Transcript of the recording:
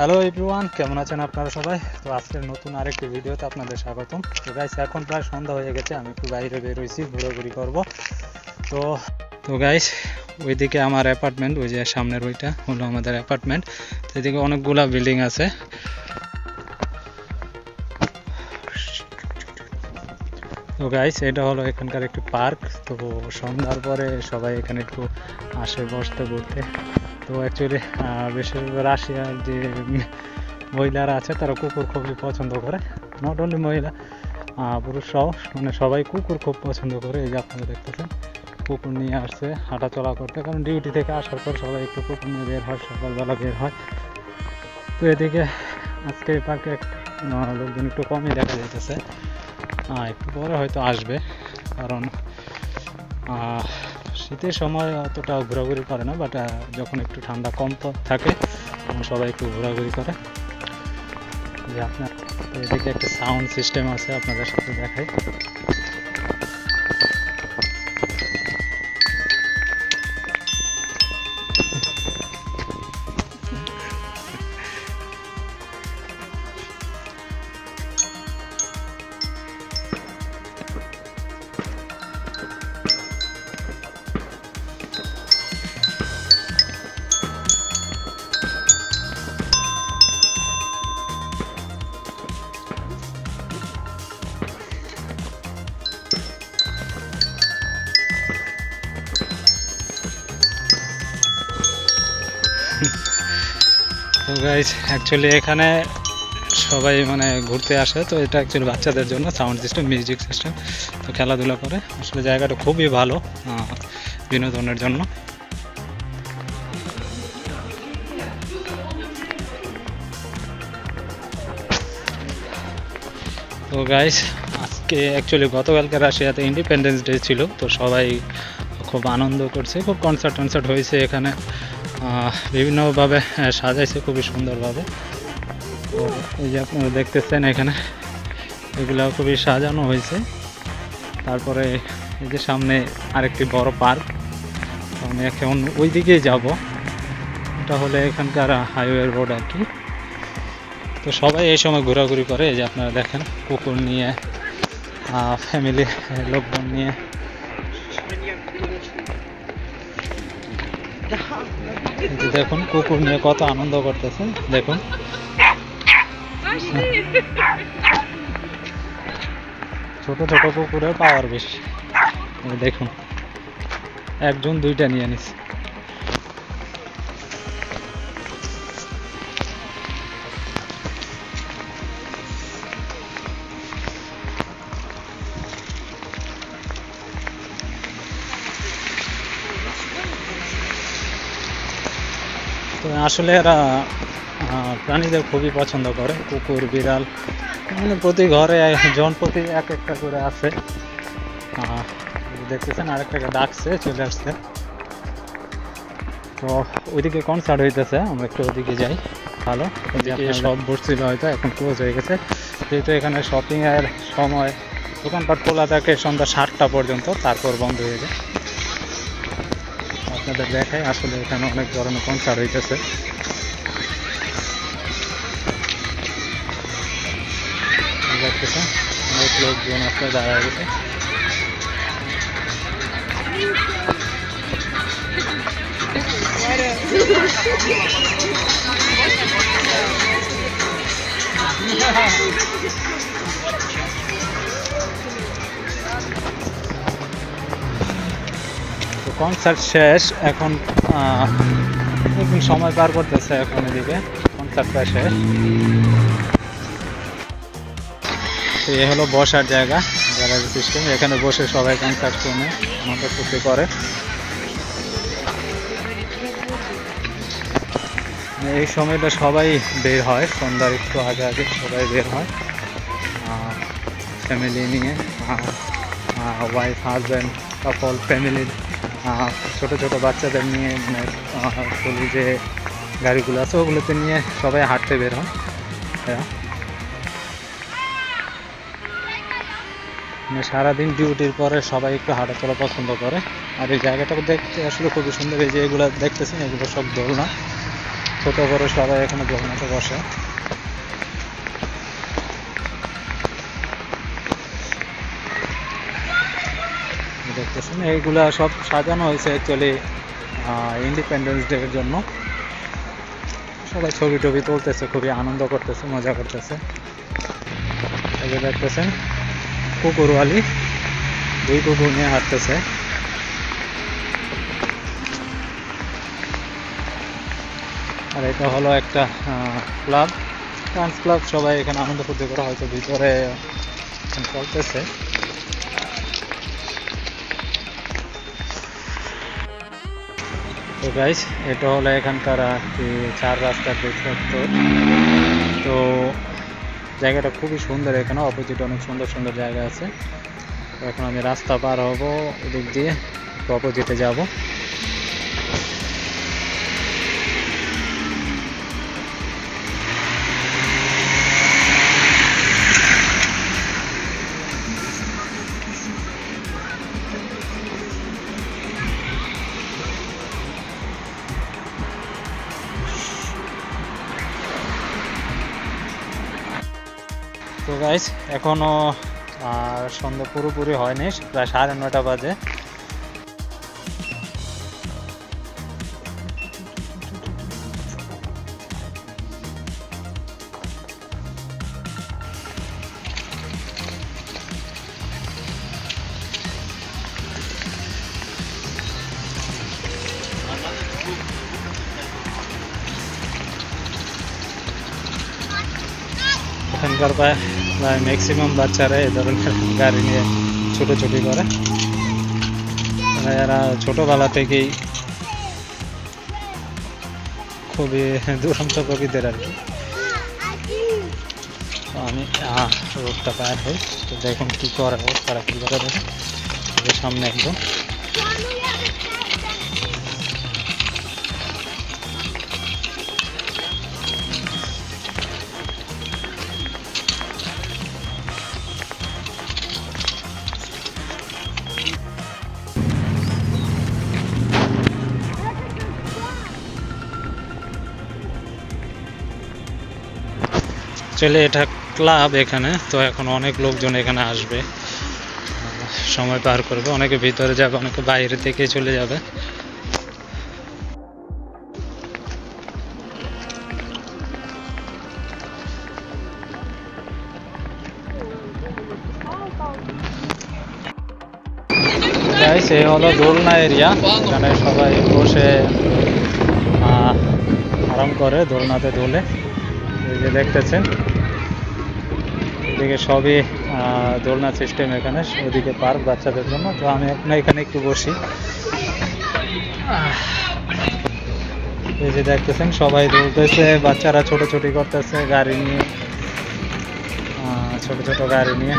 Hello everyone, কেমন আছেন আপনারা সবাই? তো আজকের নতুন আরেকটি ভিডিওতে আপনাদের স্বাগতম। তো গাইস, এখন প্রায় সন্ধ্যা হয়ে গেছে, আমি একটু বাইরে বের হয়েছি, ঘোরাঘুরি করব। তো তো গাইস, ওইদিকে আমার অ্যাপার্টমেন্ট, ওই যে সামনের ওইটা হলো আমাদের অ্যাপার্টমেন্ট। তো এদিকে অনেকগুলা বিল্ডিং আছে। তো গাইস, এটা হলো এখানকার একটি পার্ক। তো সন্ধ্যার পরে সবাই এখানে একটু আসে বসতে ঘুরতে। তো অ্যাকচুয়ালি বেশিরভাগ রাশিয়ার যে মহিলারা আছে তারা কুকুর খুবই পছন্দ করে। নট অনলি মহিলা, পুরুষরাও, মানে সবাই কুকুর খুব পছন্দ করে। এই যে আপনারা দেখতেছেন, কুকুর নিয়ে আসছে হাঁটাচলা করতে, কারণ ডিউটি থেকে আসার পর সবাই একটু কুকুর নিয়ে বের হয়, সকালবেলা বের হয়। তো এদিকে আজকে এই পার্কে লোকজন একটু কমই দেখা যাইতেছে, একটু পরে হয়তো আসবে, কারণ শীতের সময় অতটা ঘোরাঘুরি করে না, বাট যখন একটু ঠান্ডা কম থাকে তখন সবাই একটু ঘোরাঘুরি করে। যে আপনার এদিকে একটা সাউন্ড সিস্টেম আছে, আপনাদের সাথে দেখাই। তো গাইস, অ্যাকচুয়ালি এখানে সবাই মানে ঘুরতে আসে, তো এটা অ্যাকচুয়ালি বাচ্চাদের জন্য সাউন্ড সিস্টেম, মিউজিক সিস্টেম, তো খেলাধুলা করে। আসলে জায়গাটা খুবই ভালো বিনোদনের জন্য। তো গাইস, আজকে অ্যাকচুয়ালি গতকালকে রাশিয়াতে ইন্ডিপেন্ডেন্স ডে ছিল, তো সবাই খুব আনন্দ করছে, খুব কনসার্ট হয়েছে এখানে, বিভিন্নভাবে সাজাইছে খুবই সুন্দরভাবে। তো এই যে আপনারা দেখতেছেন এখানে এগুলো খুবই সাজানো হয়েছে। তারপরে এই যে সামনে আরেকটি বড় পার্ক, আমি এখন ওই দিকেই যাব। এটা হলে এখানকার হাইওয়ে রোড আর কি। তো সবাই এই সময় ঘোরাঘুরি করে। এই যে আপনারা দেখেন, কুকুর নিয়ে, ফ্যামিলি লোকজন নিয়ে। দেখুন কুকুর নিয়ে কত আনন্দ করতেছে, দেখুন। ছোট ছোট কুকুরের পাওয়ার বেশি, দেখুন একজন দুইটা নিয়ে নিচ্ছে। তো আসলে এরা প্রাণীদের খুবই পছন্দ করে, কুকুর, বিড়াল, মানে প্রতি ঘরে জনপ্রতি এক একটা করে আছে। দেখতেছেন আরেকটাকে ডাকছে, চলে আসছে। তো ওইদিকে কনসার্ট হইতেছে, আমরা একটু ওইদিকে যাই। ভালো, ওইদিকে সব বসছিল, হয়তো এখন ক্লোজ হয়ে গেছে, যেহেতু এখানে শপিং এর সময় দোকানপাট খোলা থাকে সন্ধ্যা 7টা পর্যন্ত, তারপর বন্ধ হয়ে যায়। আপনাদের দেখাই, আসলে এখানে অনেক ধরনের কনসার্ট হইতেছে। দেখতেছেন অনেক লোকজন আছে, দাঁড়ায় গেছে। তো কনসার্ট শেষ, এখন সময় পার করতেছে, এখন এদিকে কনসার্টটা শেষ। তো এ হলো বসার জায়গা, গ্যালারি সিস্টেম, এখানে বসে সবাই কনসার্ট শুনে আনন্দ ফুর্তি করে। এই সময়টা সবাই বের হয়, সন্ধ্যার একটু আগে আগে সবাই বের হয় ফ্যামিলি নিয়ে, ওয়াইফ, হাজব্যান্ড, কাপল, ফ্যামিলির ছোটো ছোটো বাচ্চাদের নিয়ে, মানে চলি যে গাড়িগুলো আছে ওগুলোতে নিয়ে সবাই হাঁটতে বের হয়। মানে সারাদিন ডিউটির পরে সবাই একটু হাঁটাচলা পছন্দ করে। আর এই জায়গাটা দেখতে আসলে খুবই সুন্দর। এই যে এগুলো দেখতেছেন, এগুলো সব দোলনা, ছোট বড় সবাই এখানে দোলনাতে বসে। দেখতেছেন এইগুলা সব সাজানো হয়েছে অ্যাকচুয়ালি ইন্ডিপেন্ডেন্স ডে এর জন্য। সবাই ছবি টবি তুলতেছে, খুবই আনন্দ করতেছে, মজা করতেছে। এই যে দেখতেছেন কুকুরওয়ালি 2 কুকুর নিয়ে হাঁটতেছে। আর এটা হলো একটা ক্লাব, ডান্স ক্লাব। সবাই এখানে আনন্দ ফুর্তি করা, হয়তো ভিতরে চলতেছে। তো গাইস, এটা হলো এখানকার আর কি 4 রাস্তার চত্বর। তো জায়গাটা খুবই সুন্দর, এখানে অপোজিটে অনেক সুন্দর সুন্দর জায়গা আছে। তো এখন আমি রাস্তা পার হব এদিক দিয়ে, তো অপোজিটে যাব। তো গাইস, এখনো সন্ধ্যা পুরোপুরি হয়নি, প্রায় 9:30 বাজে। এখানকার প্রায় ম্যাক্সিমাম বাচ্চারা এ ধরনের গাড়ি নিয়ে ছুটোছুটি করে। এরা ছোটবেলা থেকেই খুবই দুরন্ত প্রকৃতির আর কি। আমি রোডটা পার হই, তো দেখুন কি করে তারা, কি করে দেখেন সামনে একদম। চলে এটা ক্লাব এখানে, তো এখন অনেক লোকজন এখানে আসবে, সময় পার করবে। অনেকে ভিতরে যাবে, অনেকে বাইরে থেকে চলে যাবে। এই হলো দোলনা এরিয়া, এখানে সবাই বসে আরাম করে, দোলনাতে দোলে। এই যে দেখতেছেন এদিকে সবই দোলনা সিস্টেম, এখানে ওদিকে পার্ক বাচ্চাদের জন্য। তো আমি এখন এখানে একটু বসি। এই যে দেখতেছেন সবাই দোলতেছে, বাচ্চারা ছোটাছুটি করতেছে গাড়ি নিয়ে, ছোট ছোট গাড়ি নিয়ে।